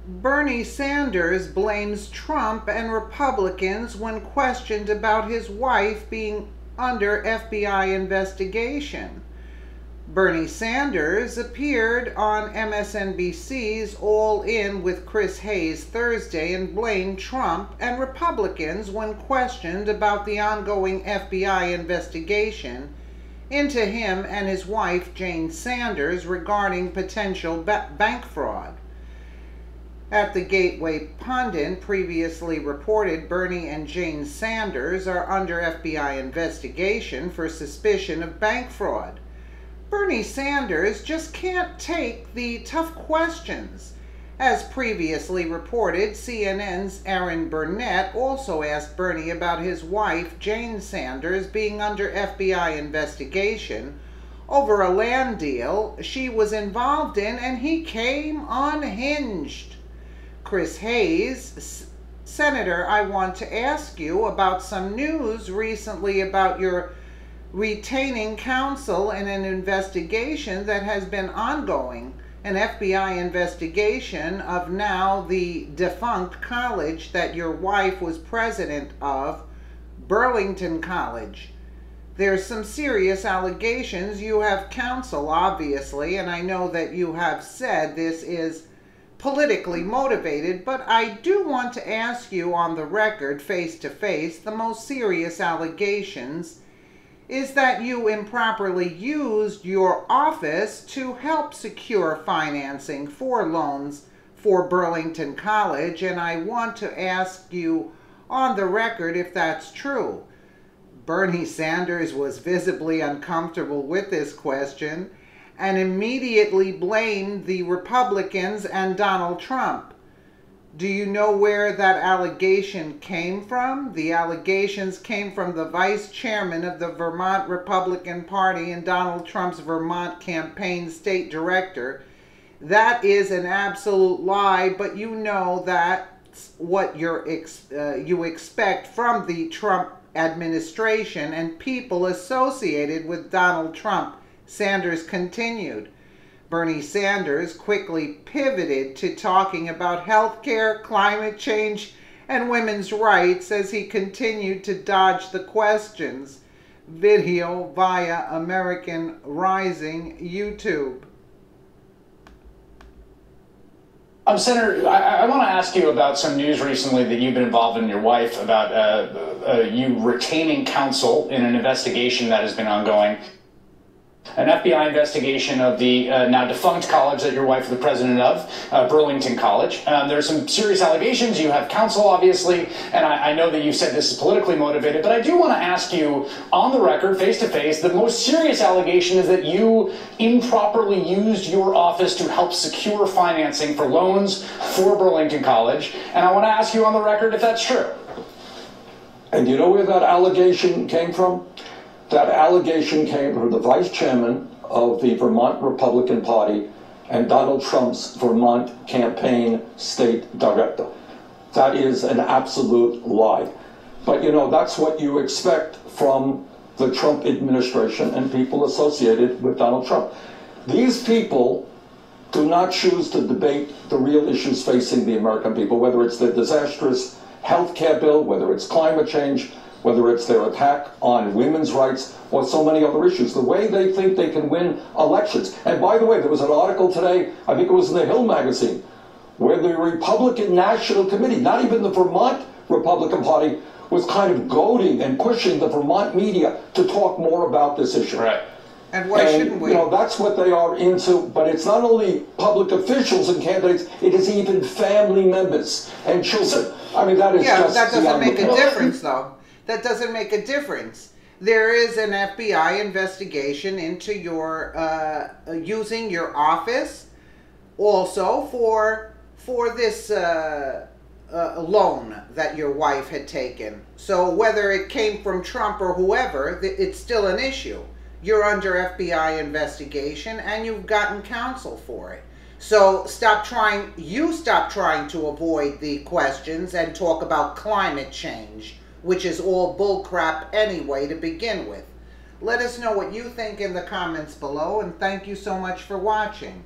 Bernie Sanders blames Trump and Republicans when questioned about his wife being under FBI investigation. Bernie Sanders appeared on MSNBC's All In with Chris Hayes Thursday and blamed Trump and Republicans when questioned about the ongoing FBI investigation into him and his wife Jane Sanders regarding potential bank fraud. At the Gateway Pundit previously reported Bernie and Jane Sanders are under FBI investigation for suspicion of bank fraud. Bernie Sanders just can't take the tough questions. As previously reported, CNN's Erin Burnett also asked Bernie about his wife, Jane Sanders, being under FBI investigation over a land deal she was involved in, and he came unhinged. Chris Hayes, Senator, I want to ask you about some news recently about your retaining counsel in an investigation that has been ongoing, an FBI investigation of now the defunct college that your wife was president of, Burlington College. There's some serious allegations. You have counsel, obviously, and I know that you have said this is politically motivated, but I do want to ask you on the record, face to face, the most serious allegations is that you improperly used your office to help secure financing for loans for Burlington College, and I want to ask you on the record if that's true. Bernie Sanders was visibly uncomfortable with this question and immediately blamed the Republicans and Donald Trump. Do you know where that allegation came from? The allegations came from the vice chairman of the Vermont Republican Party and Donald Trump's Vermont campaign state director. That is an absolute lie, but you know that's what you expect from the Trump administration and people associated with Donald Trump. Sanders continued. Bernie Sanders quickly pivoted to talking about health care, climate change, and women's rights as he continued to dodge the questions. Video via American Rising YouTube. Senator, I want to ask you about some news recently that you've been involved in, your wife, about you retaining counsel in an investigation that has been ongoing. An FBI investigation of the now defunct college that your wife is the president of, Burlington College. There are some serious allegations. You have counsel, obviously, and I know that you said this is politically motivated, but I do want to ask you, on the record, face-to-face, the most serious allegation is that you improperly used your office to help secure financing for loans for Burlington College, and I want to ask you on the record if that's true. And you know where that allegation came from? That allegation came from the vice chairman of the Vermont Republican Party and Donald Trump's Vermont campaign state director. That is an absolute lie. But you know, that's what you expect from the Trump administration and people associated with Donald Trump. These people do not choose to debate the real issues facing the American people, whether it's the disastrous health care bill, whether it's climate change, whether it's their attack on women's rights or so many other issues, the way they think they can win elections. And by the way, there was an article today, I think it was in the Hill magazine, where the Republican National Committee, not even the Vermont Republican Party, was kind of goading and pushing the Vermont media to talk more about this issue. Right. And why shouldn't we? You know, that's what they are into, but it's not only public officials and candidates, it is even family members and children. I mean, that is just that doesn't make a point. difference, though. That doesn't make a difference. There is an FBI investigation into your using your office also for this loan that your wife had taken. So whether it came from Trump or whoever, it's still an issue. You're under FBI investigation and you've gotten counsel for it. So stop trying to avoid the questions and talk about climate change, which is all bullcrap anyway to begin with. Let us know what you think in the comments below, and thank you so much for watching.